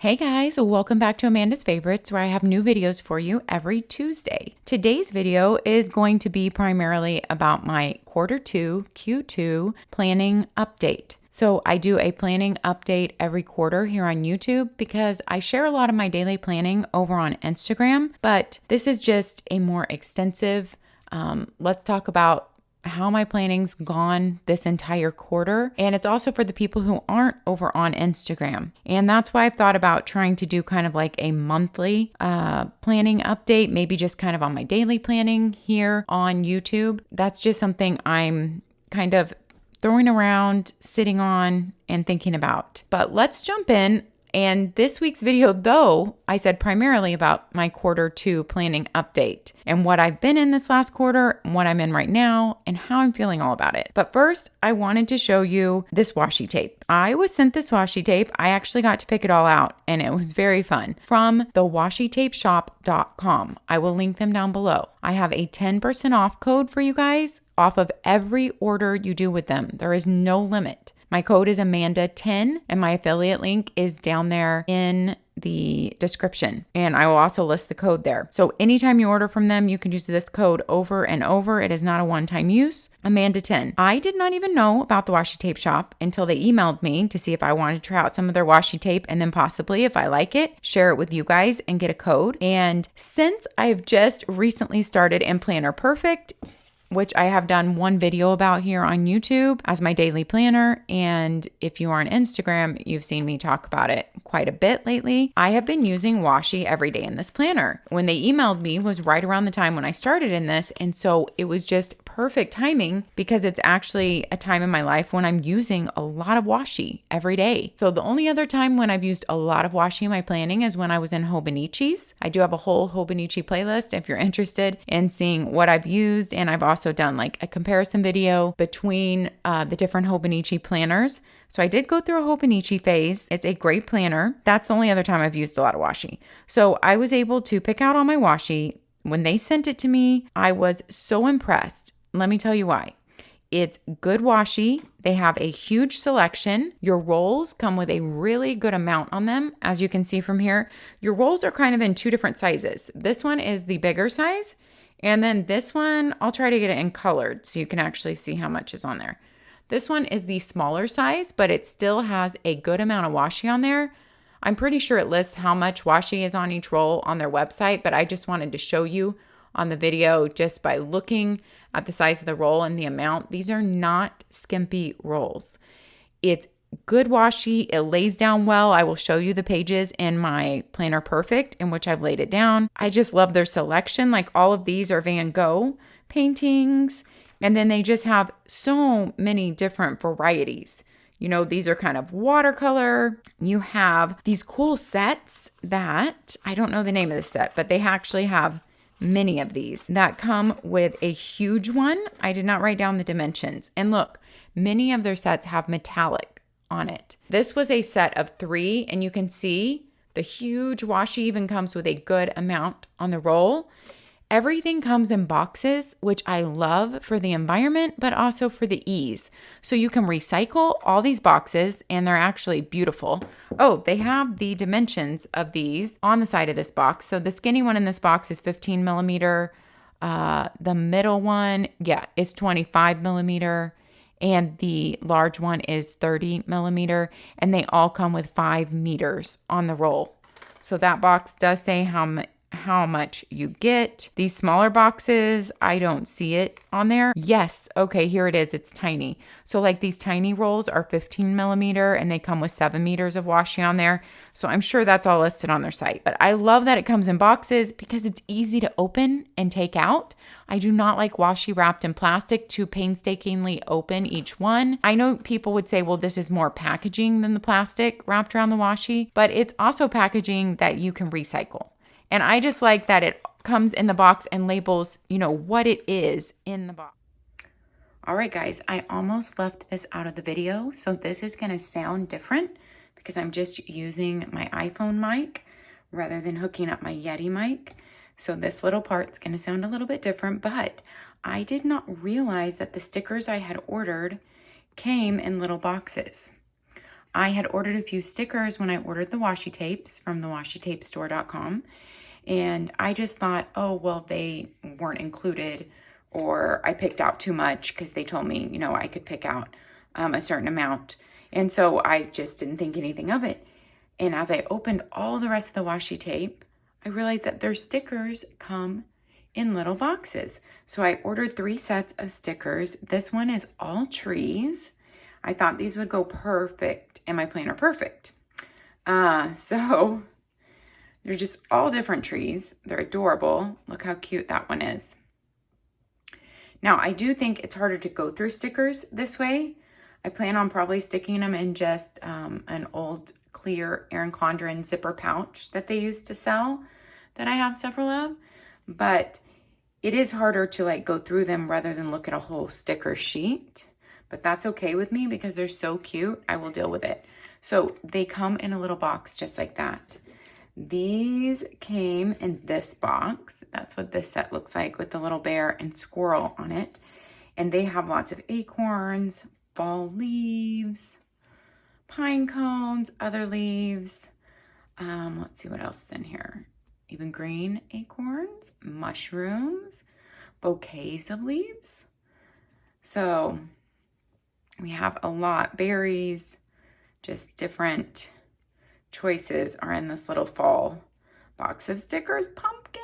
Hey guys, welcome back to Amanda's Favorites, where I have new videos for you every Tuesday. Today's video is going to be primarily about my Q2 Q2 planning update. So I do a planning update every quarter here on YouTube because I share a lot of my daily planning over on Instagram, but this is just a more extensive, let's talk about how my planning's gone this entire quarter. And it's also for the people who aren't over on Instagram. And that's why I've thought about trying to do kind of like a monthly planning update, maybe just kind of on my daily planning here on YouTube. That's just something I'm kind of throwing around, sitting on, and thinking about. But let's jump in. And this week's video, though, I said primarily about my Q2 planning update and what I've been in this last quarter, what I'm in right now, and how I'm feeling all about it. But first, I wanted to show you this washi tape. I was sent this washi tape. I actually got to pick it all out, and it was very fun. From the washitapeshop.com. I will link them down below. I have a 10% off code for you guys off of every order you do with them. There is no limit. My code is Amanda10 and my affiliate link is down there in the description. And I will also list the code there. So anytime you order from them, you can use this code over and over. It is not a one-time use. Amanda10. I did not even know about the washi tape shop until they emailed me to see if I wanted to try out some of their washi tape and then possibly, if I like it, share it with you guys and get a code. And since I've just recently started in Planner Perfect, which I have done one video about here on YouTube as my daily planner. And if you are on Instagram, you've seen me talk about it quite a bit lately. I have been using washi every day in this planner. When they emailed me was right around the time when I started in this. And so it was just perfect timing because it's actually a time in my life when I'm using a lot of washi every day. So the only other time when I've used a lot of washi in my planning is when I was in Hobonichis. I do have a whole Hobonichi playlist if you're interested in seeing what I've used. And I've also done like a comparison video between the different Hobonichi planners. So I did go through a Hobonichi phase. It's a great planner. That's the only other time I've used a lot of washi. So I was able to pick out all my washi. When they sent it to me, I was so impressed. Let me tell you why. It's good washi. They have a huge selection. Your rolls come with a really good amount on them. As you can see from here, your rolls are kind of in two different sizes. This one is the bigger size. And then this one, I'll try to get it in colored so you can actually see how much is on there. This one is the smaller size, but it still has a good amount of washi on there. I'm pretty sure it lists how much washi is on each roll on their website, but I just wanted to show you on the video just by looking at the size of the roll and the amount. These are not skimpy rolls. It's good washi. It lays down well. I will show you the pages in my Planner Perfect in which I've laid it down. I just love their selection. Like all of these are Van Gogh paintings. And then they just have so many different varieties. You know, these are kind of watercolor. You have these cool sets that, I don't know the name of the set, but they actually have many of these that come with a huge one. I did not write down the dimensions. And look, many of their sets have metallic on it. This was a set of 3, and you can see the huge washi even comes with a good amount on the roll. Everything comes in boxes, which I love for the environment, but also for the ease. So you can recycle all these boxes, and they're actually beautiful. Oh, they have the dimensions of these on the side of this box. So the skinny one in this box is 15 millimeter. The middle one, is 25 millimeter. And the large one is 30 millimeter. And they all come with 5 meters on the roll. So that box does say how much you get. These smaller boxes, I don't see it on there. Yes, okay, here it is. It's tiny. So like these tiny rolls are 15 millimeter and they come with 7 meters of washi on there. So I'm sure that's all listed on their site. But I love that it comes in boxes because it's easy to open and take out. I do not like washi wrapped in plastic to painstakingly open each one. I know people would say, well, this is more packaging than the plastic wrapped around the washi, but it's also packaging that you can recycle. And I just like that it comes in the box and labels, you know, what it is in the box. All right, guys, I almost left this out of the video. So this is going to sound different because I'm just using my iPhone mic rather than hooking up my Yeti mic. So this little part's going to sound a little bit different, but I did not realize that the stickers I had ordered came in little boxes. I had ordered a few stickers when I ordered the washi tapes from the washitapestore.com. And I just thought, oh, well, they weren't included, or I picked out too much because they told me, you know, I could pick out a certain amount. And so I just didn't think anything of it. And as I opened all the rest of the washi tape, I realized that their stickers come in little boxes. So I ordered 3 sets of stickers. This one is all trees. I thought these would go perfect in my planner perfect. So they're just all different trees. They're adorable. Look how cute that one is. Now, I do think it's harder to go through stickers this way. I plan on probably sticking them in just an old clear Erin CONDREN zipper pouch that they used to sell that I have several of. But it is harder to like go through them rather than look at a whole sticker sheet. But that's okay with me because they're so cute. I will deal with it. So they come in a little box just like that. These came in this box. That's what this set looks like with the little bear and squirrel on it. And they have lots of acorns, fall leaves, pine cones, other leaves. Let's see what else is in here. Even green acorns, mushrooms, bouquets of leaves. So we have a lot, berries, just different choices are in this little fall box of stickers. Pumpkins.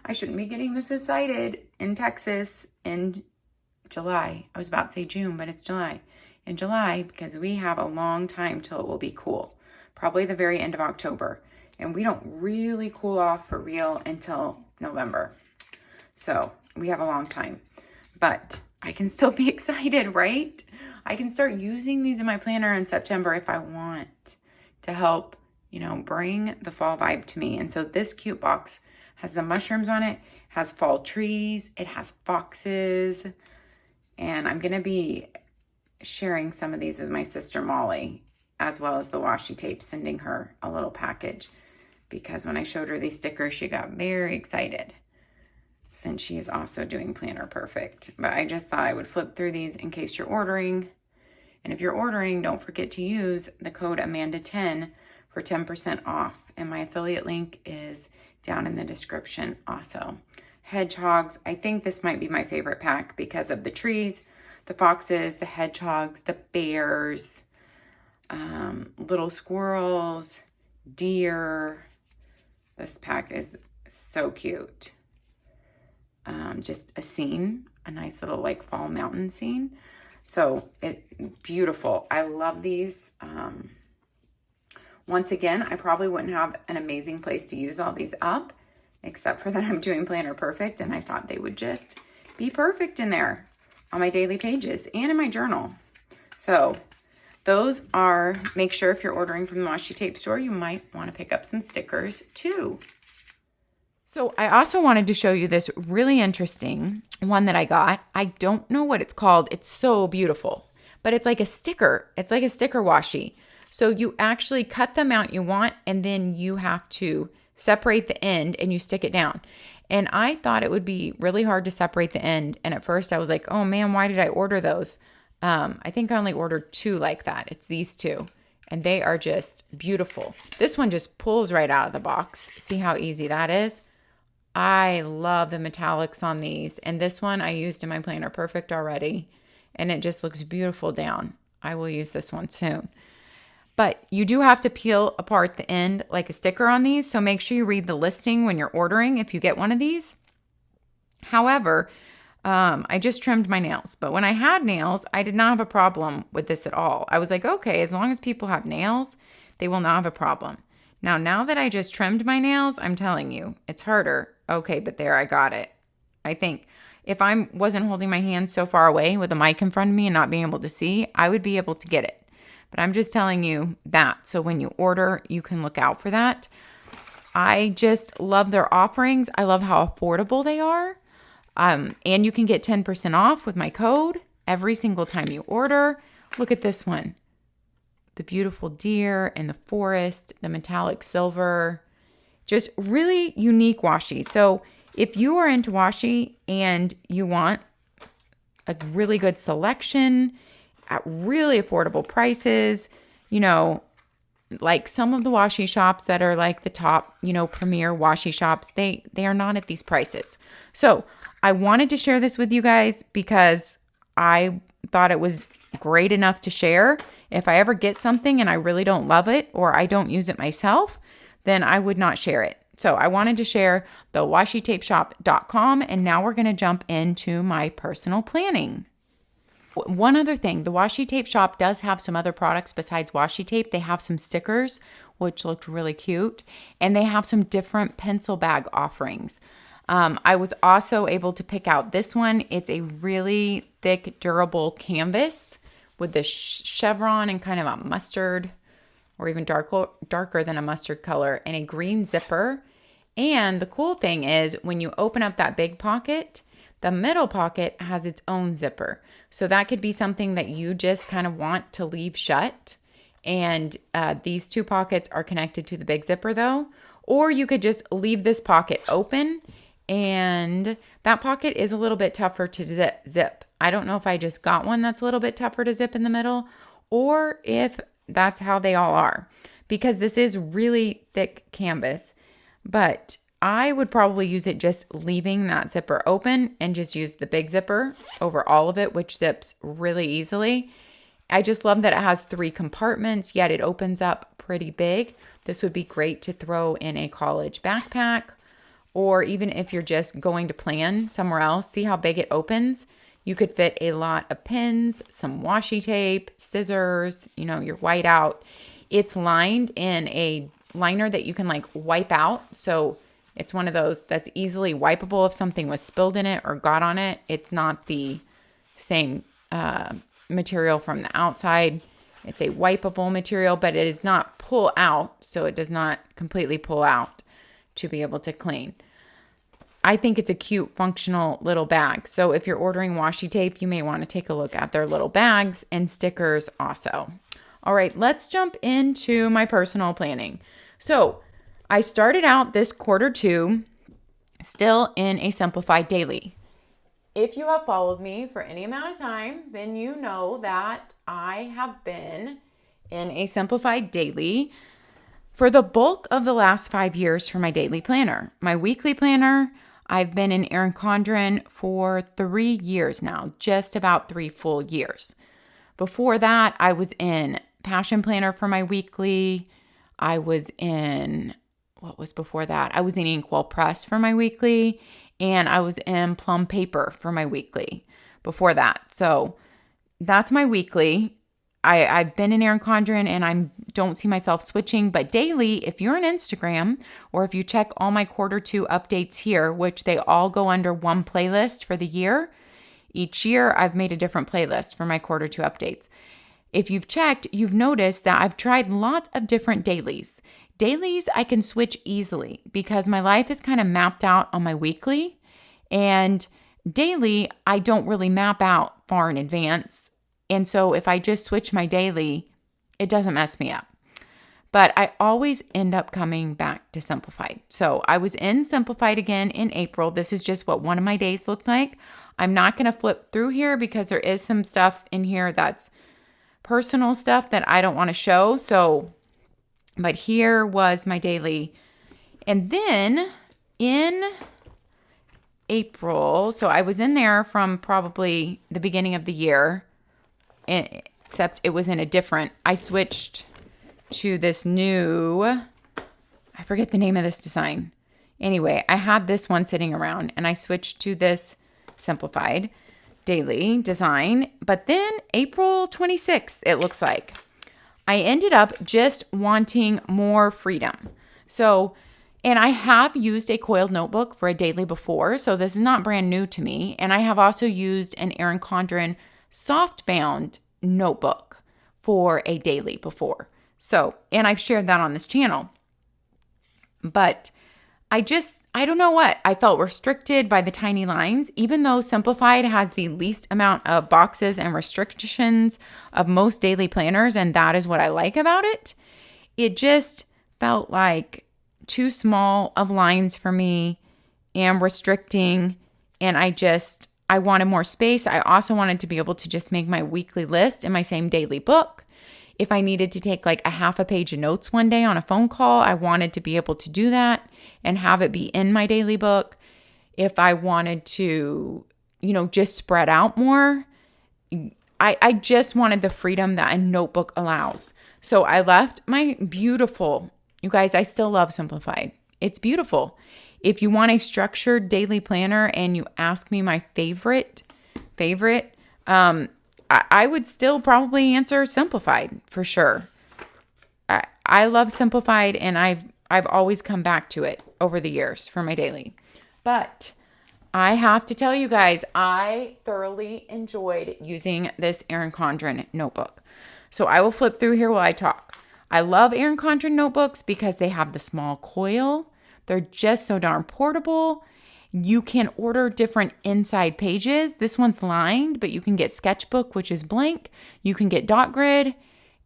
I shouldn't be getting this excited in Texas in July. I was about to say June, but it's July. In July, because we have a long time till it will be cool. Probably the very end of October. And we don't really cool off for real until November. So we have a long time. But I can still be excited, right? I can start using these in my planner in September if I want to help, you know, bring the fall vibe to me. And so this cute box has the mushrooms on it, has fall trees, it has foxes, and I'm going to be sharing some of these with my sister Molly, as well as the washi tape, sending her a little package, because when I showed her these stickers, she got very excited, since she is also doing Planner Perfect. But I just thought I would flip through these in case you're ordering. And if you're ordering, don't forget to use the code Amanda10 for 10% off. And my affiliate link is down in the description also. Hedgehogs. I think this might be my favorite pack because of the trees, the foxes, the hedgehogs, the bears, little squirrels, deer. This pack is so cute. Just a scene, a nice little like fall mountain scene. So it's beautiful. I love these. Once again, I probably wouldn't have an amazing place to use all these up, except for that I'm doing Planner Perfect, and I thought they would just be perfect in there on my daily pages and in my journal. So those are, make sure if you're ordering from the washi tape store, you might want to pick up some stickers too. So I also wanted to show you this really interesting one that I got. I don't know what it's called. It's so beautiful, but it's like a sticker. It's like a sticker washi. So you actually cut the amount you want, and then you have to separate the end and you stick it down. And I thought it would be really hard to separate the end. And at first I was like, oh man, why did I order those? I think I only ordered 2 like that. It's these 2. And they are just beautiful. This one just pulls right out of the box. See how easy that is? I love the metallics on these. And this one I used in my Planner Perfect already. And it just looks beautiful down. I will use this one soon. But you do have to peel apart the end like a sticker on these. So make sure you read the listing when you're ordering if you get one of these. However, I just trimmed my nails. But when I had nails, I did not have a problem with this at all. I was like, okay, as long as people have nails, they will not have a problem. Now that I just trimmed my nails, I'm telling you, it's harder. Okay, but there, I got it. I think if I wasn't holding my hand so far away with a mic in front of me and not being able to see, I would be able to get it. But I'm just telling you that. So when you order, you can look out for that. I just love their offerings. I love how affordable they are. And you can get 10% off with my code every single time you order. Look at this one. The beautiful deer in the forest, the metallic silver, just really unique washi. So if you are into washi and you want a really good selection, at really affordable prices. You know, like some of the washi shops that are like the top, you know, premier washi shops, they are not at these prices. So I wanted to share this with you guys because I thought it was great enough to share. If I ever get something and I really don't love it or I don't use it myself, then I would not share it. So I wanted to share the WashiTapeShop.com, and now we're going to jump into my personal planning. One other thing, the Washi Tape Shop does have some other products besides washi tape. They have some stickers, which looked really cute, and they have some different pencil bag offerings. I was also able to pick out this one. It's a really thick, durable canvas with the chevron and kind of a mustard or even darker than a mustard color, and a green zipper. And the cool thing is when you open up that big pocket, the middle pocket has its own zipper. So that could be something that you just kind of want to leave shut. And these two pockets are connected to the big zipper though. Or you could just leave this pocket open, and that pocket is a little bit tougher to zip. I don't know if I just got one that's a little bit tougher to zip in the middle, or if that's how they all are, because this is really thick canvas. But I would probably use it just leaving that zipper open and just use the big zipper over all of it, which zips really easily. I just love that it has 3 compartments, yet it opens up pretty big. This would be great to throw in a college backpack, or even if you're just going to plan somewhere else. See how big it opens? You could fit a lot of pins, some washi tape, scissors, you know, your whiteout. It's lined in a liner that you can like wipe out. So it's one of those that's easily wipeable if something was spilled in it or got on it. It's not the same material from the outside. It's a wipeable material, but it is not pull out. So it does not completely pull out to be able to clean. I think it's a cute, functional little bag. So if you're ordering washi tape, you may want to take a look at their little bags and stickers also. All right, let's jump into my personal planning. So I started out this Q2 still in a simplified daily. If you have followed me for any amount of time, then you know that I have been in a simplified daily for the bulk of the last 5 years for my daily planner. My weekly planner, I've been in Erin CONDREN for 3 years now, just about 3 full years. Before that, I was in Passion Planner for my weekly. I was in, what was before that? I was in InkWELL Press for my weekly, and I was in Plum Paper for my weekly before that. So that's my weekly. I've been in Erin CONDREN, and I don't see myself switching, but daily, if you're on Instagram or if you check all my Q2 updates here, which they all go under one playlist for the year, each year I've made a different playlist for my Q2 updates. If you've checked, you've noticed that I've tried lots of different dailies. Dailies I can switch easily because my life is kind of mapped out on my weekly, and daily I don't really map out far in advance. And so if I just switch my daily, it doesn't mess me up. But I always end up coming back to Simplified. So I was in Simplified again in April. This is just what one of my days looked like. I'm not going to flip through here because there is some stuff in here that's personal stuff that I don't want to show. So, but here was my daily. And then in April, so I was in there from probably the beginning of the year, except it was in a different, I switched to this new, I forget the name of this design. Anyway, I had this one sitting around and I switched to this simplified daily design. But then April 26th, it looks like, I ended up just wanting more freedom. So, and I have used a coiled notebook for a daily before, so this is not brand new to me. And I have also used an Erin CONDREN soft-bound notebook for a daily before. So, and I've shared that on this channel. But I don't know what. I felt restricted by the tiny lines, even though Simplified has the least amount of boxes and restrictions of most daily planners, and that is what I like about it. It just felt like too small of lines for me and restricting, and I I wanted more space. I also wanted to be able to just make my weekly list in my same daily book. If I needed to take like a half a page of notes one day on a phone call, I wanted to be able to do that and have it be in my daily book. If I wanted to, just spread out more, I just wanted the freedom that a notebook allows. So I left my beautiful, you guys, I still love Simplified. It's beautiful. If you want a structured daily planner and you ask me my favorite, I would still probably answer Simplified for sure. I love Simplified, and I've always come back to it over the years for my daily. But I have to tell you guys, I thoroughly enjoyed using this Erin CONDREN notebook. So I will flip through here while I talk. I love Erin CONDREN notebooks because they have the small COIL. They're just so darn portable. You can order different inside pages. This one's lined, but you can get sketchbook, which is blank. You can get dot grid,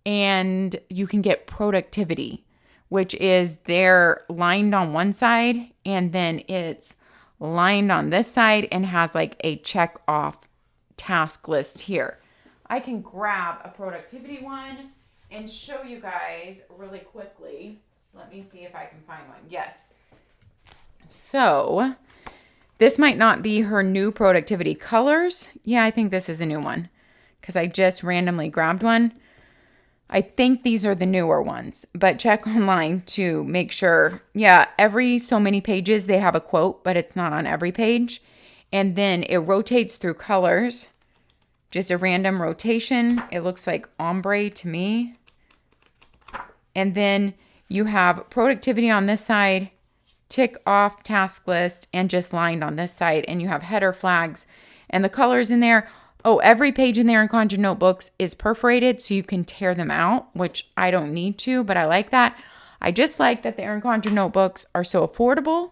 and you can get productivity, which is they're lined on one side and then it's lined on this side and has like a check off task list here. I can grab a productivity one and show you guys really quickly. Let me see if I can find one. Yes. So this might not be her new productivity colors. Yeah, I think this is a new one because I just randomly grabbed one. I think these are the newer ones, but check online to make sure. Yeah, every so many pages they have a quote, but it's not on every page. And then it rotates through colors, just a random rotation. It looks like ombre to me. And then you have productivity on this side, tick off task list, and just lined on this side. And you have header flags and the colors in there. Oh, every page in there in CONDREN notebooks is perforated so you can tear them out, which I don't need to, but I like that. I just like that the Erin CONDREN notebooks are so affordable.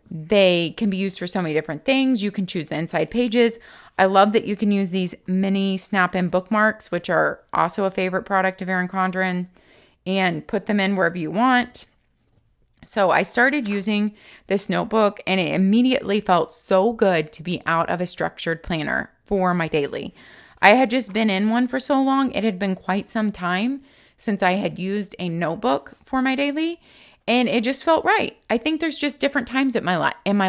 They can be used for so many different things. You can choose the inside pages. I love that you can use these mini snap-in bookmarks, which are also a favorite product of Erin CONDREN, and put them in wherever you want. So I started using this notebook and it immediately felt so good to be out of a structured planner for my daily. I had just been in one for so long. It had been quite some time since I had used a notebook for my daily, and it just felt right. I think there's just different times in my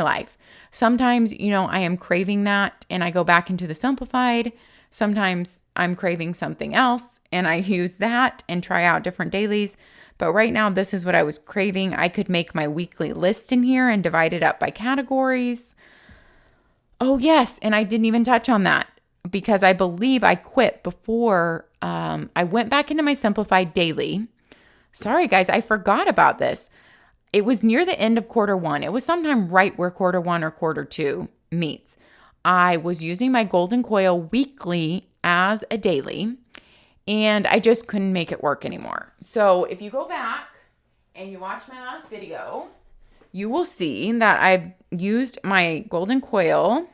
life. Sometimes, I am craving that and I go back into the Simplified. Sometimes I'm craving something else and I use that and try out different dailies. But right now, this is what I was craving. I could make my weekly list in here and divide it up by categories. Oh, yes. And I didn't even touch on that because I believe I quit before I went back into my Simplified daily. Sorry, guys, I forgot about this. It was near the end of Q1. It was sometime right where Q1 or Q2 meets. I was using my Golden Coil weekly as a daily, and I just couldn't make it work anymore. So if you go back and you watch my last video, you will see that I've used my Golden Coil.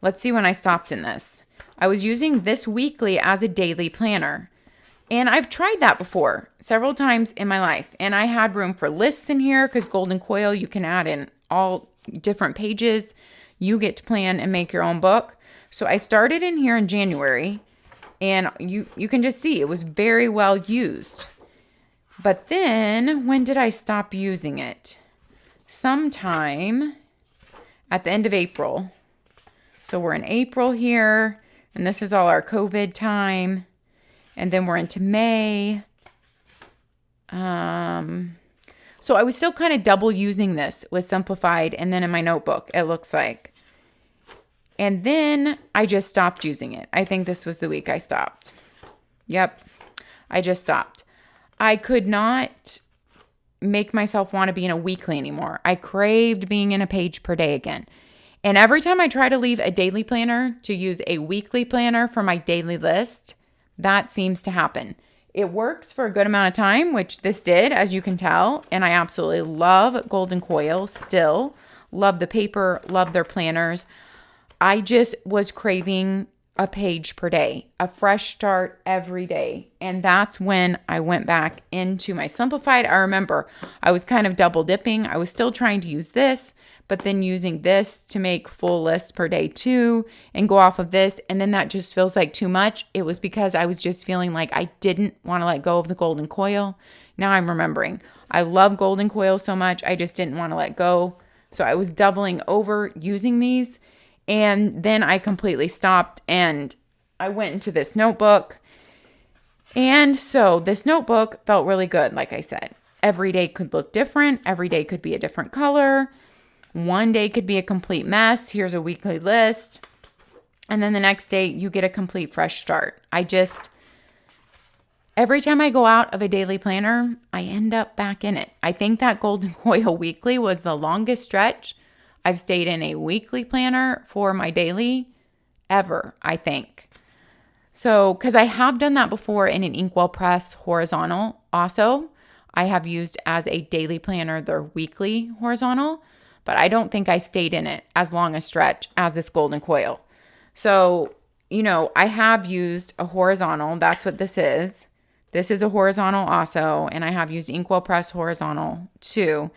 Let's see when I stopped in this. I was using this weekly as a daily planner. And I've tried that before several times in my life. And I had room for lists in here because Golden Coil, you can add in all different pages. You get to plan and make your own book. So I started in here in January, and you can just see it was very well used. But then when did I stop using it? Sometime at the end of April. So we're in April here, and this is all our COVID time. And then we're into May. So I was still kind of double using this with Simplified and then in my notebook, it looks like. And then I just stopped using it. I think this was the week I stopped. Yep, I just stopped. I could not make myself want to be in a weekly anymore. I craved being in a page per day again. And every time I try to leave a daily planner to use a weekly planner for my daily list, that seems to happen. It works for a good amount of time, which this did, as you can tell. And I absolutely love Golden Coil still. Love the paper, love their planners. I just was craving a page per day, a fresh start every day. And that's when I went back into my Simplified. I remember I was kind of double dipping. I was still trying to use this, but then using this to make full lists per day too and go off of this. And then that just feels like too much. It was because I was just feeling like I didn't want to let go of the golden coil. Now I'm remembering. I love golden coil so much. I just didn't want to let go. So I was doubling over using these. And then I completely stopped and I went into this notebook. And so this notebook felt really good, like I said. Every day could look different. Every day could be a different color. One day could be a complete mess. Here's a weekly list. And then the next day you get a complete fresh start. Every time I go out of a daily planner, I end up back in it. I think that golden coil weekly was the longest stretch I've stayed in a weekly planner for my daily ever, I think. So, because I have done that before in an InkWELL press horizontal also. I have used as a daily planner their weekly horizontal, but I don't think I stayed in it as long a stretch as this golden coil. So, I have used a horizontal. That's what this is. This is a horizontal also, and I have used InkWELL press horizontal too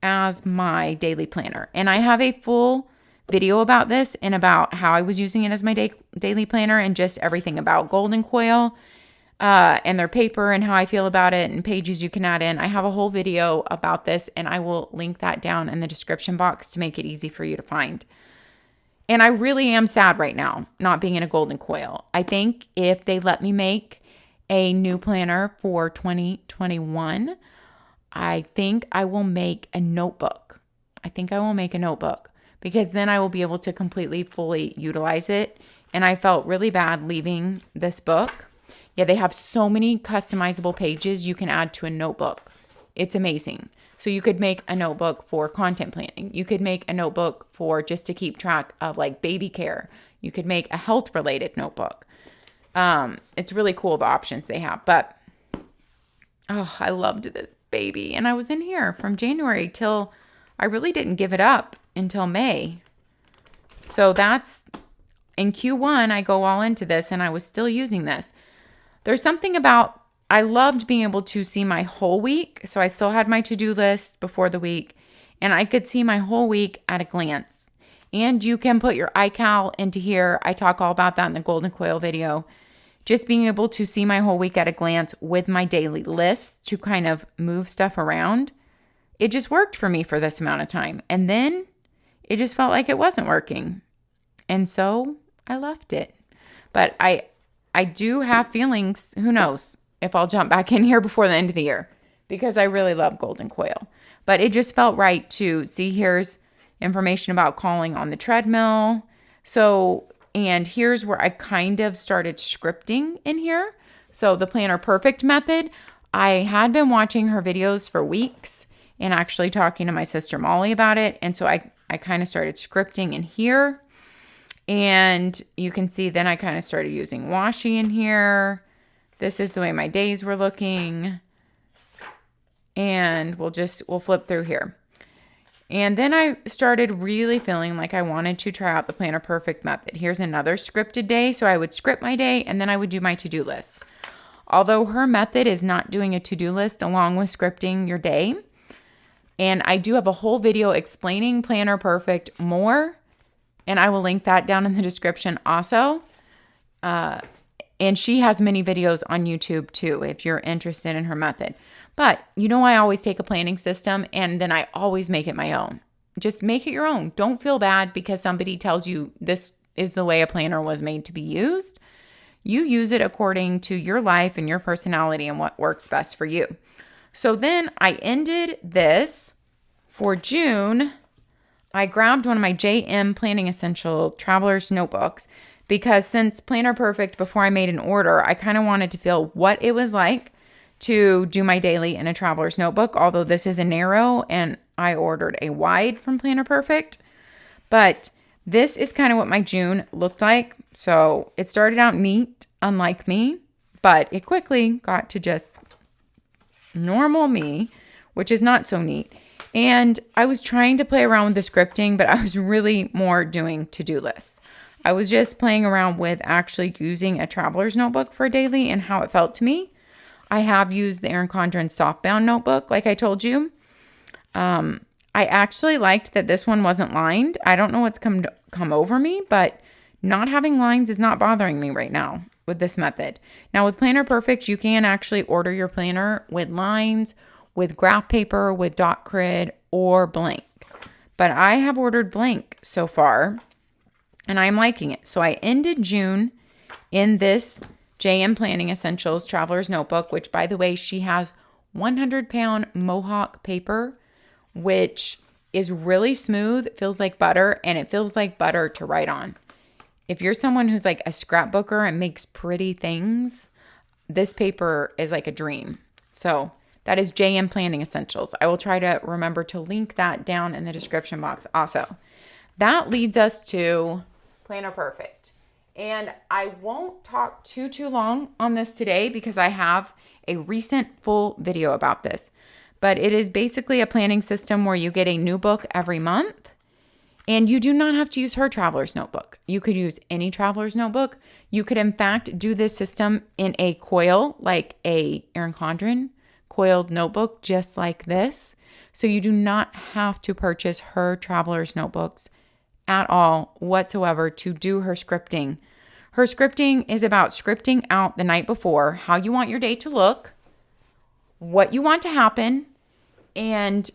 as my daily planner. And I have a full video about this and about how I was using it as my daily planner and just everything about golden coil and their paper and how I feel about it and pages you can add in. I have a whole video about this and I will link that down in the description box to make it easy for you to find. And I really am sad right now not being in a golden coil. I think if they let me make a new planner for 2021, I think I will make a notebook. Because then I will be able to completely, fully utilize it. And I felt really bad leaving this book. Yeah, they have so many customizable pages you can add to a notebook. It's amazing. So you could make a notebook for content planning. You could make a notebook for just to keep track of like baby care. You could make a health related notebook. It's really cool the options they have. But, I loved this baby. And I was in here from January till I really didn't give it up until May. So that's in Q1, I go all into this and I was still using this. There's something about, I loved being able to see my whole week. So I still had my to-do list before the week and I could see my whole week at a glance. And you can put your iCal into here. I talk all about that in the golden coil video. Just being able to see my whole week at a glance with my daily list to kind of move stuff around. It just worked for me for this amount of time. And then it just felt like it wasn't working. And so I left it. But I do have feelings, who knows, if I'll jump back in here before the end of the year. Because I really love golden coil. But it just felt right to see, here's information about calling on the treadmill. So, and here's where I kind of started scripting in here. So the Planner Perfect method, I had been watching her videos for weeks and actually talking to my sister Molly about it. And so I kind of started scripting in here. And you can see then I kind of started using Washi in here. This is the way my days were looking. And we'll flip through here. And then I started really feeling like I wanted to try out the Planner Perfect method. Here's another scripted day. So I would script my day and then I would do my to-do list. Although her method is not doing a to-do list along with scripting your day. And I do have a whole video explaining Planner Perfect more. And I will link that down in the description also. And she has many videos on YouTube too, if you're interested in her method. But I always take a planning system and then I always make it my own. Just make it your own. Don't feel bad because somebody tells you this is the way a planner was made to be used. You use it according to your life and your personality and what works best for you. So then I ended this for June. I grabbed one of my JM Planning Essential Traveler's Notebooks because since Planner Perfect, before I made an order, I kind of wanted to feel what it was like to do my daily in a traveler's notebook, although this is a narrow and I ordered a wide from Planner Perfect. But this is kind of what my June looked like. So it started out neat, unlike me, but it quickly got to just normal me, which is not so neat. And I was trying to play around with the scripting, but I was really more doing to-do lists. I was just playing around with actually using a traveler's notebook for a daily and how it felt to me. I have used the CONDREN softbound notebook, like I told you. I actually liked that this one wasn't lined. I don't know what's come over me, but not having lines is not bothering me right now with this method. Now with Planner Perfect, you can actually order your planner with lines, with graph paper, with dot grid, or blank. But I have ordered blank so far, and I'm liking it. So I ended June in this JM Planning Essentials Traveler's Notebook, which by the way, she has 100-pound Mohawk paper, which is really smooth, it feels like butter, and it feels like butter to write on. If you're someone who's like a scrapbooker and makes pretty things, this paper is like a dream. So that is JM Planning Essentials. I will try to remember to link that down in the description box also. That leads us to Planner Perfect. And I won't talk too long on this today because I have a recent full video about this. But it is basically a planning system where you get a new book every month. And you do not have to use her traveler's notebook. You could use any traveler's notebook. You could, in fact, do this system in a COIL, like a Erin CONDREN coiled notebook, just like this. So you do not have to purchase her traveler's notebooks at all whatsoever to do her scripting. Her scripting is about scripting out the night before how you want your day to look, what you want to happen, and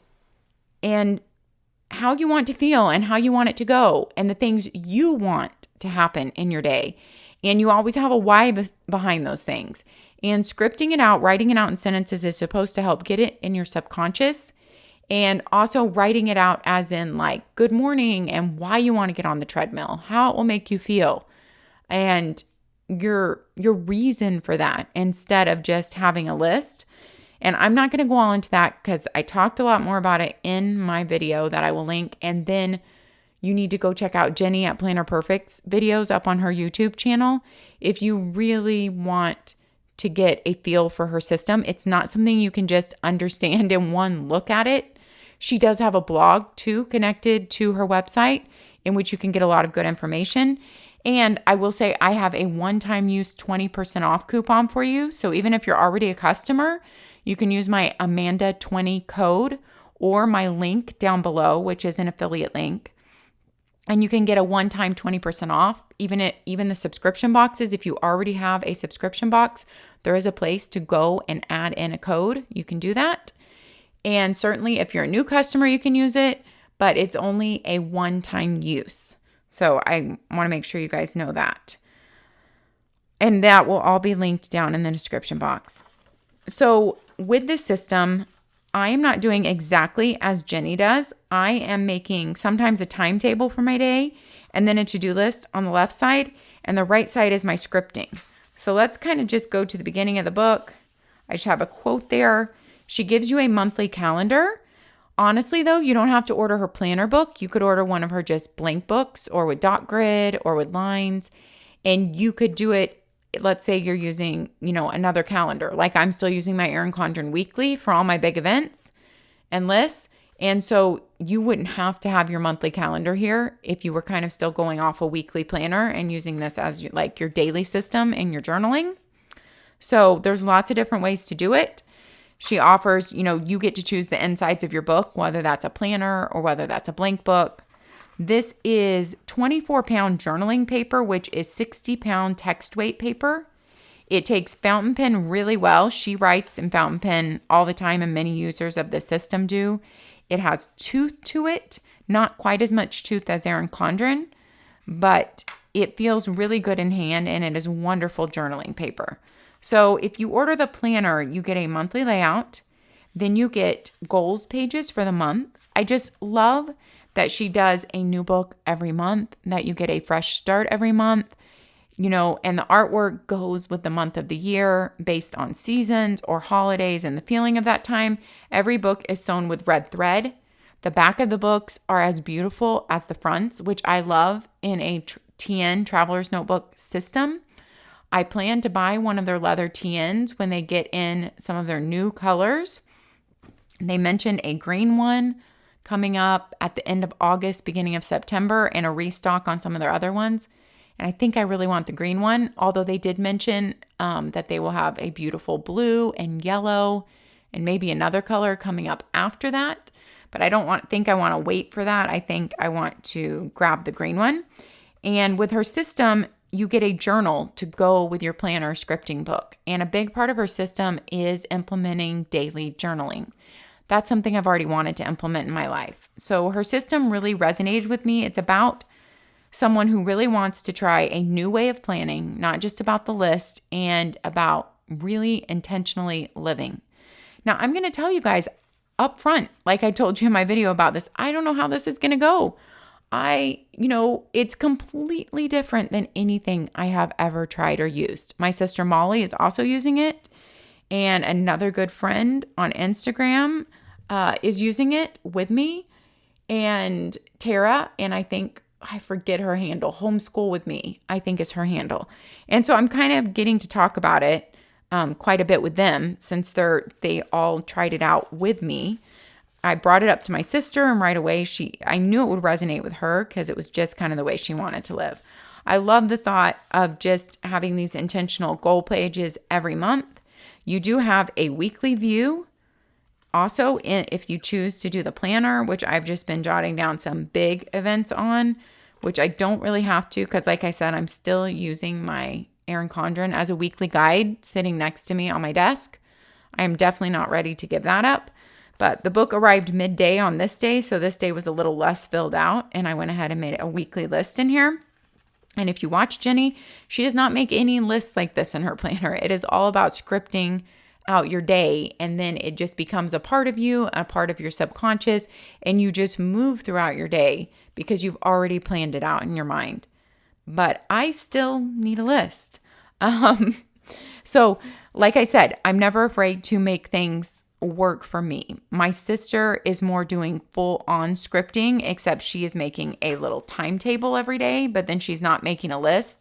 how you want to feel and how you want it to go and the things you want to happen in your day. And you always have a why behind those things. And scripting it out, writing it out in sentences is supposed to help get it in your subconscious. And also writing it out as in like good morning and why you want to get on the treadmill, how it will make you feel, and your reason for that instead of just having a list. And I'm not going to go all into that because I talked a lot more about it in my video that I will link. And then you need to go check out Jenny at Planner Perfect's videos up on her YouTube channel if you really want to get a feel for her system. It's not something you can just understand in one look at it. She does have a blog too connected to her website in which you can get a lot of good information. And I will say I have a one-time use 20% off coupon for you. So even if you're already a customer, you can use my Amanda20 code or my link down below, which is an affiliate link. And you can get a one-time 20% off. Even the subscription boxes, if you already have a subscription box, there is a place to go and add in a code. You can do that. And certainly if you're a new customer, you can use it, but it's only a one-time use. So I want to make sure you guys know that. And that will all be linked down in the description box. So with this system, I am not doing exactly as Jenny does. I am making sometimes a timetable for my day and then a to-do list on the left side, and the right side is my scripting. So let's kind of just go to the beginning of the book. I just have a quote there. She gives you a monthly calendar. Honestly, though, you don't have to order her planner book. You could order one of her just blank books or with dot grid or with lines, and you could do it. Let's say you're using, another calendar. Like I'm still using my Erin CONDREN weekly for all my big events and lists. And so you wouldn't have to have your monthly calendar here if you were kind of still going off a weekly planner and using this as like your daily system in your journaling. So there's lots of different ways to do it. She offers, you get to choose the insides of your book, whether that's a planner or whether that's a blank book. This is 24-pound journaling paper, which is 60-pound text weight paper. It takes fountain pen really well. She writes in fountain pen all the time, and many users of the system do. It has tooth to it, not quite as much tooth as Erin CONDREN, but it feels really good in hand, and it is wonderful journaling paper. So if you order the planner, you get a monthly layout. Then you get goals pages for the month. I just love that she does a new book every month, that you get a fresh start every month, and the artwork goes with the month of the year based on seasons or holidays and the feeling of that time. Every book is sewn with red thread. The back of the books are as beautiful as the fronts, which I love in a TN Traveler's Notebook system. I plan to buy one of their leather TNs when they get in some of their new colors. They mentioned a green one coming up at the end of August, beginning of September, and a restock on some of their other ones. And I think I really want the green one, although they did mention that they will have a beautiful blue and yellow and maybe another color coming up after that. but I don't think I want to wait for that. I think I want to grab the green one. And with her system, you get a journal to go with your planner scripting book. And a big part of her system is implementing daily journaling. That's something I've already wanted to implement in my life. So her system really resonated with me. It's about someone who really wants to try a new way of planning, not just about the list, and about really intentionally living. Now, I'm going to tell you guys up front, like I told you in my video about this, I don't know how this is going to go. It's completely different than anything I have ever tried or used. My sister Molly is also using it, and another good friend on Instagram is using it with me, and Tara, and I forget her handle, Homeschool with Me, I think is her handle. And so I'm kind of getting to talk about it quite a bit with them since they all tried it out with me. I brought it up to my sister, and right away I knew it would resonate with her because it was just kind of the way she wanted to live. I love the thought of just having these intentional goal pages every month. You do have a weekly view. Also, if you choose to do the planner, which I've just been jotting down some big events on, which I don't really have to because, like I said, I'm still using my Erin CONDREN as a weekly guide sitting next to me on my desk. I am definitely not ready to give that up. But the book arrived midday on this day, so this day was a little less filled out, and I went ahead and made a weekly list in here. And if you watch Jenny, she does not make any lists like this in her planner. It is all about scripting out your day, and then it just becomes a part of you, a part of your subconscious, and you just move throughout your day because you've already planned it out in your mind. But I still need a list. So like I said, I'm never afraid to make things work for me. My sister is more doing full on scripting, except she is making a little timetable every day, but then she's not making a list.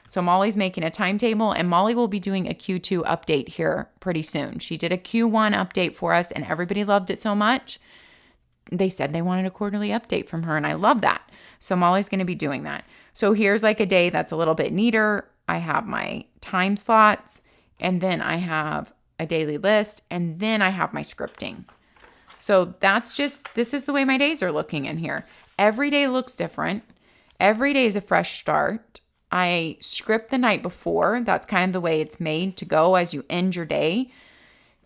So Molly's making a timetable, and Molly will be doing a Q2 update here pretty soon. She did a Q1 update for us, and everybody loved it so much. They said they wanted a quarterly update from her, and I love that. So Molly's going to be doing that. So here's like a day that's a little bit neater. I have my time slots, and then I have a daily list, and then I have my scripting. So this is the way my days are looking in here. Every day looks different. Every day is a fresh start. I script the night before. That's kind of the way it's made to go as you end your day.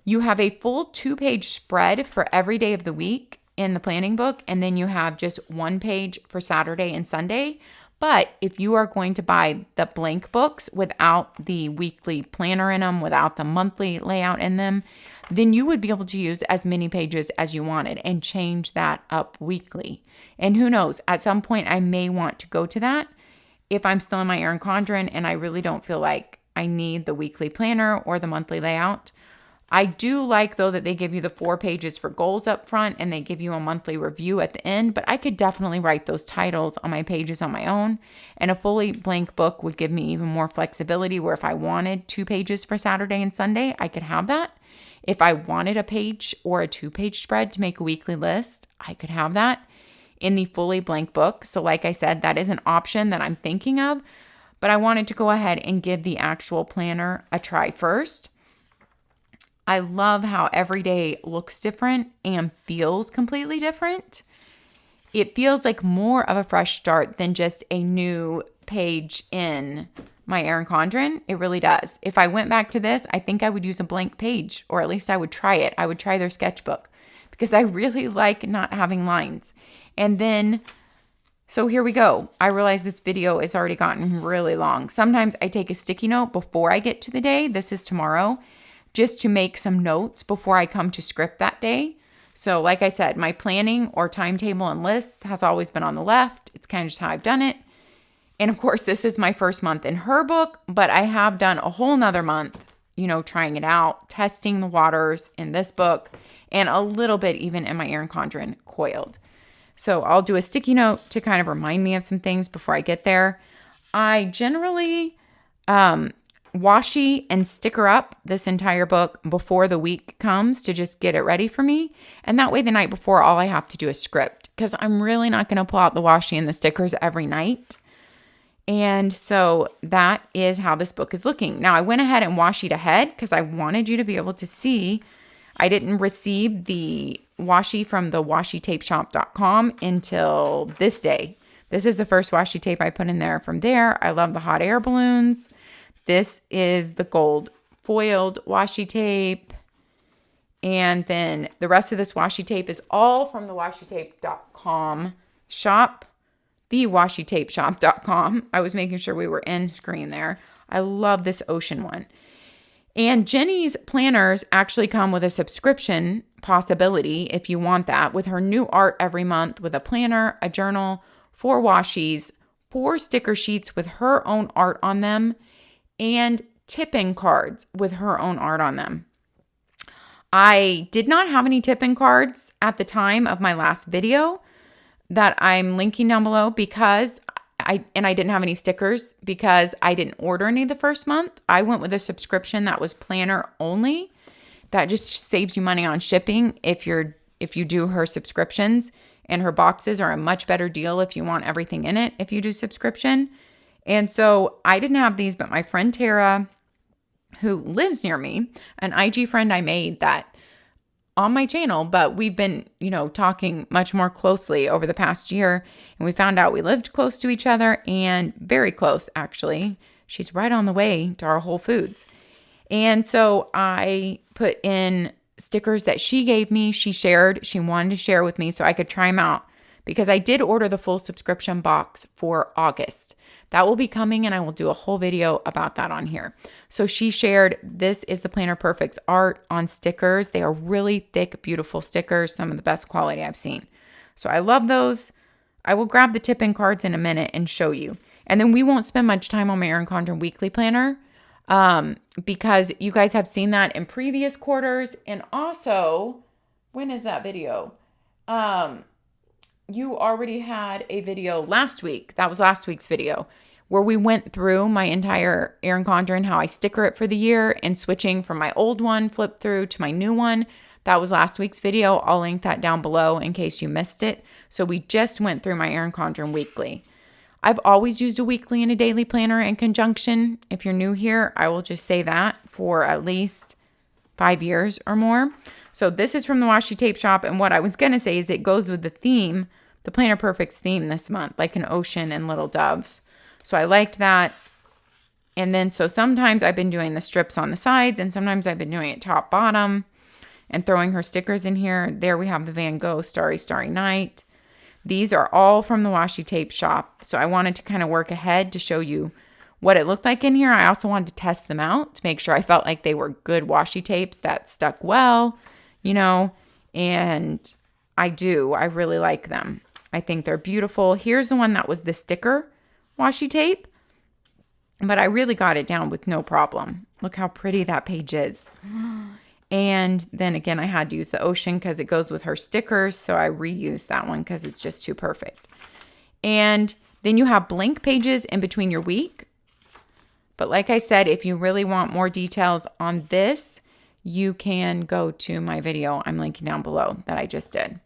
You have a full 2-page spread for every day of the week in the planning book, and then you have just 1 page for Saturday and Sunday. But if you are going to buy the blank books without the weekly planner in them, without the monthly layout in them, then you would be able to use as many pages as you wanted and change that up weekly. And who knows, at some point I may want to go to that if I'm still in my Erin CONDREN and I really don't feel like I need the weekly planner or the monthly layout. I do like, though, that they give you the 4 pages for goals up front and they give you a monthly review at the end, but I could definitely write those titles on my pages on my own, and a fully blank book would give me even more flexibility where if I wanted 2 pages for Saturday and Sunday, I could have that. If I wanted a page or a 2-page spread to make a weekly list, I could have that in the fully blank book. So like I said, that is an option that I'm thinking of, but I wanted to go ahead and give the actual planner a try first. I love how every day looks different and feels completely different. It feels like more of a fresh start than just a new page in my Erin CONDREN. It really does. If I went back to this, I think I would use a blank page, or at least I would try it. I would try their sketchbook because I really like not having lines. And then, so here we go. I realize this video has already gotten really long. Sometimes I take a sticky note before I get to the day. This is tomorrow, just to make some notes before I come to script that day. So like I said, my planning or timetable and lists has always been on the left. It's kind of just how I've done it. And of course, this is my first month in her book, but I have done a whole nother month, trying it out, testing the waters in this book, and a little bit even in my Erin CONDREN coiled. So I'll do a sticky note to kind of remind me of some things before I get there. I generally washi and sticker up this entire book before the week comes to just get it ready for me. And that way the night before, all I have to do is script, because I'm really not going to pull out the washi and the stickers every night. And so that is how this book is looking. Now I went ahead and washied ahead because I wanted you to be able to see. I didn't receive the washi from the washitapeshop.com until this day. This is the first washi tape I put in there from there. I love the hot air balloons. This is the gold foiled washi tape. And then the rest of this washi tape is all from the washitape.com shop. The washitapeshop.com. I was making sure we were in screen there. I love this ocean one. And Jenny's planners actually come with a subscription possibility if you want that, with her new art every month with a planner, a journal, 4 washies, 4 sticker sheets with her own art on them, and tipping cards with her own art on them. I did not have any tipping cards at the time of my last video that I'm linking down below because I didn't have any stickers because I didn't order any the first month. I went with a subscription that was planner only. That just saves you money on shipping if you do her subscriptions, and her boxes are a much better deal if you want everything in it if you do subscription. And so I didn't have these, but my friend Tara, who lives near me, an IG friend I made that on my channel, but we've been, talking much more closely over the past year, and we found out we lived close to each other, and very close, actually. She's right on the way to our Whole Foods. And so I put in stickers that she gave me. She wanted to share with me so I could try them out, because I did order the full subscription box for August. That will be coming, and I will do a whole video about that on here. So she shared, this is the Planner Perfects art on stickers. They are really thick, beautiful stickers, some of the best quality I've seen. So I love those. I will grab the tipping cards in a minute and show you. And then we won't spend much time on my Erin CONDREN weekly planner because you guys have seen that in previous quarters. And also, when is that video? You already had a video last week. That was last week's video where we went through my entire Erin CONDREN, how I sticker it for the year, and switching from my old one flip through to my new one. That was last week's video. I'll link that down below in case you missed it. So we just went through my Erin CONDREN weekly. I've always used a weekly and a daily planner in conjunction. If you're new here, I will just say that for at least 5 years or more. So this is from the Washi Tape Shop, and what I was going to say is it goes with the theme, the Planner Perfects theme this month, like an ocean and little doves. So I liked that. And then so sometimes I've been doing the strips on the sides, and sometimes I've been doing it top bottom and throwing her stickers in here. There we have the Van Gogh Starry Starry Night. These are all from the Washi Tape Shop. So I wanted to kind of work ahead to show you what it looked like in here. I also wanted to test them out to make sure I felt like they were good washi tapes that stuck well, and I do. I really like them. I think they're beautiful. Here's the one that was the sticker washi tape, but I really got it down with no problem. Look how pretty that page is. And then again, I had to use the ocean because it goes with her stickers, so I reused that one because it's just too perfect. And then you have blank pages in between your week. But like I said, if you really want more details on this, you can go to my video I'm linking down below that I just did.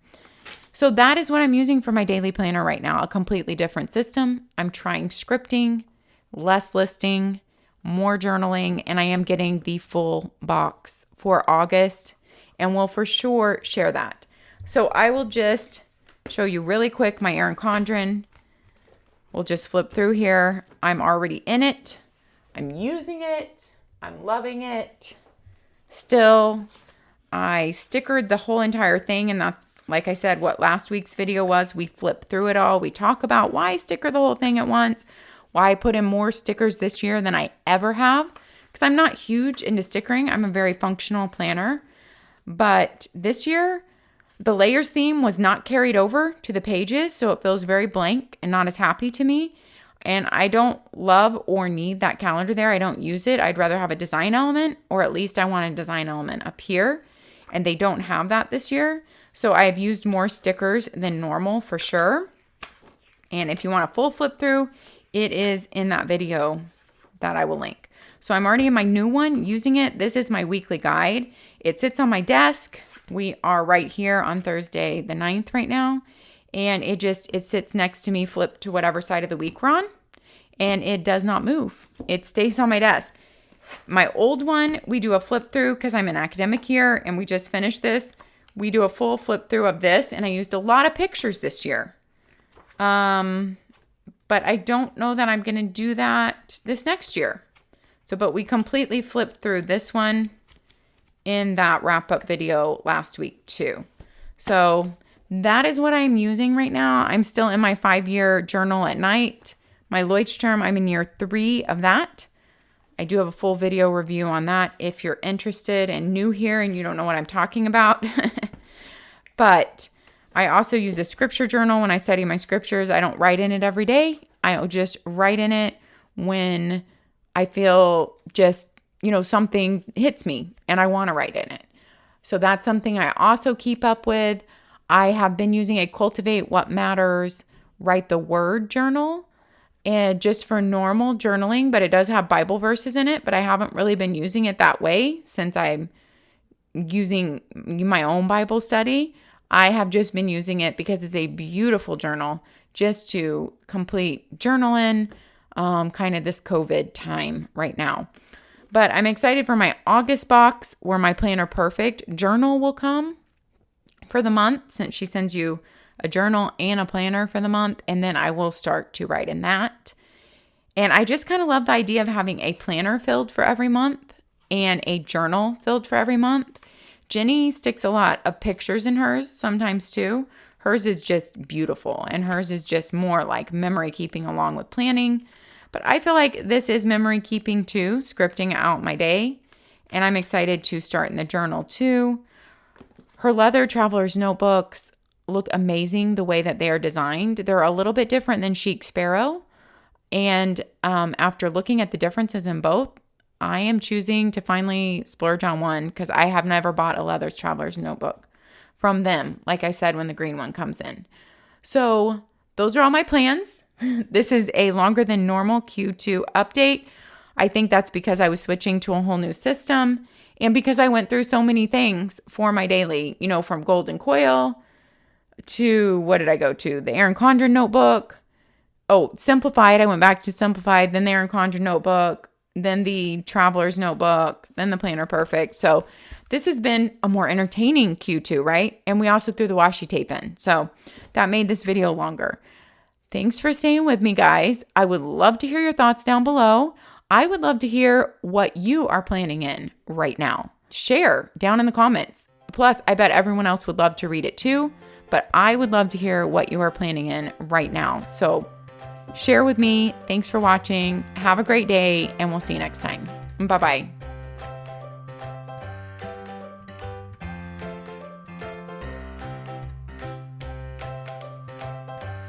So that is what I'm using for my daily planner right now, a completely different system. I'm trying scripting, less listing, more journaling, and I am getting the full box for August, and we'll for sure share that. So I will just show you really quick my Erin CONDREN. We'll just flip through here. I'm already in it. I'm using it. I'm loving it. Still, I stickered the whole entire thing, and that's, like I said, what last week's video was. We flip through it all. We talk about why I sticker the whole thing at once, why I put in more stickers this year than I ever have, because I'm not huge into stickering. I'm a very functional planner. But this year, the layers theme was not carried over to the pages, so it feels very blank and not as happy to me. And I don't love or need that calendar there. I don't use it. I'd rather have a design element, or at least I want a design element up here. And they don't have that this year. So I've used more stickers than normal for sure. And if you want a full flip through, it is in that video that I will link. So I'm already in my new one using it. This is my weekly guide. It sits on my desk. We are right here on Thursday the 9th right now. And it sits next to me, flipped to whatever side of the week we're on. And it does not move. It stays on my desk. My old one, we do a flip through because I'm an academic year and we just finished this. we do a full flip through of this, and I used a lot of pictures this year. But I don't know that I'm going to do that this next year. So, but we completely flipped through this one in that wrap-up video last week too. So that is what I'm using right now. I'm still in my 5-year journal at night. My Leuchtturm, I'm in year 3 of that. I do have a full video review on that if you're interested and new here and you don't know what I'm talking about. But I also use a scripture journal when I study my scriptures. I don't write in it every day. I just write in it when I feel just, something hits me and I want to write in it. So that's something I also keep up with. I have been using a Cultivate What Matters, Write the Word journal, and just for normal journaling, but it does have Bible verses in it, but I haven't really been using it that way since I'm using my own Bible study. I have just been using it because it's a beautiful journal just to complete journaling, kind of this COVID time right now. But I'm excited for my August box where my Planner Perfect journal will come for the month, since she sends you a journal and a planner for the month, and then I will start to write in that. And I just kind of love the idea of having a planner filled for every month and a journal filled for every month. Jenny sticks a lot of pictures in hers sometimes too. Hers is just beautiful, and hers is just more like memory keeping along with planning. But I feel like this is memory keeping too, scripting out my day. And I'm excited to start in the journal too. Her leather traveler's notebooks look amazing the way that they are designed. They're a little bit different than Chic Sparrow. And after looking at the differences in both, I am choosing to finally splurge on one because I have never bought a leather traveler's notebook from them, like I said, when the green one comes in. So those are all my plans. This is a longer than normal Q2 update. I think that's because I was switching to a whole new system and because I went through so many things for my daily, from Golden COIL to, what did I go to? The Erin CONDREN notebook. Oh, Simplified. I went back to Simplified, then the Erin CONDREN notebook, then the Traveler's notebook, then the Planner Perfect. So this has been a more entertaining Q2, right? And we also threw the washi tape in. So that made this video longer. Thanks for staying with me, guys. I would love to hear your thoughts down below. I would love to hear what you are planning in right now. Share down in the comments. Plus, I bet everyone else would love to read it too, but I would love to hear what you are planning in right now. So share with me. Thanks for watching. Have a great day, and we'll see you next time. Bye-bye.